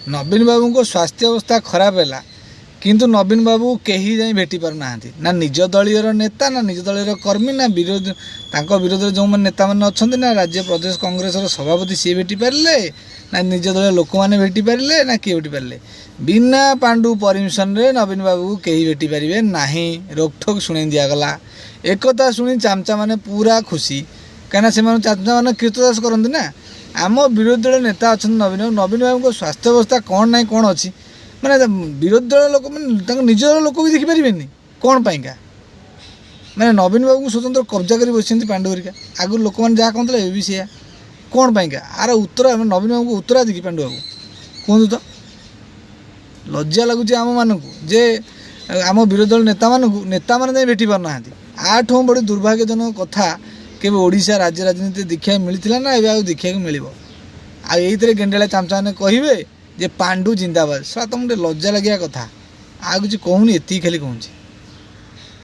नवीन बाबू को स्वास्थ्य अवस्था खराब है किंतु नवीन बाबू कहीं जाई भेटी पार ना ना निज दलीय नेता ना निज दलीय कर्मी ना विरोध विरोध में जो नेता मैंने अच्छा ना राज्य प्रदेश कांग्रेस सभापति सी भेटी पारे ना निज दल लोक मैंने भेटी पारे ना किए भेटी पारे बिना पांडु परमिशन रे नवीन बाबू कहीं भेटी पारे ना रोकठोक शुणी दिगला एकता शुणी चामचा मैंने पूरा खुशी कहीं से चामचा मैंने कीर्तदास करते ना आम विरोधी दल नेता अच्छा नवीन बाबू को स्वास्थ्य अवस्था कौन ना कौन अच्छी माने विरोधी दल लोक मैंने निज दल लोक भी देखिपारे कौन पाइंका मैंने नवीन बाबू को स्वतंत्र कब्जा कर बस पांडु हरिका आगुरी लोक मैंने जहाँ कहते ए भी सी कौन पाइंका आर उत्तर नवीन बाबू को उत्तरा देखी पांडु बाबू कहतु तो लज्जा लगुच आम मानक जे आम विरोधी दल नेता मैंने भेटी पारना आठों बड़ी दुर्भाग्यजनक कथा के ओडिशा राज्य राजनीति देखा मिलता ना ए देखा मिल आईथे गेंडेला चामचा मैंने कहे जे पांडु जिंदाबाद सर तुम लज्जा लगे कथा आ कुछ कहूनी एति खाली कहूँ।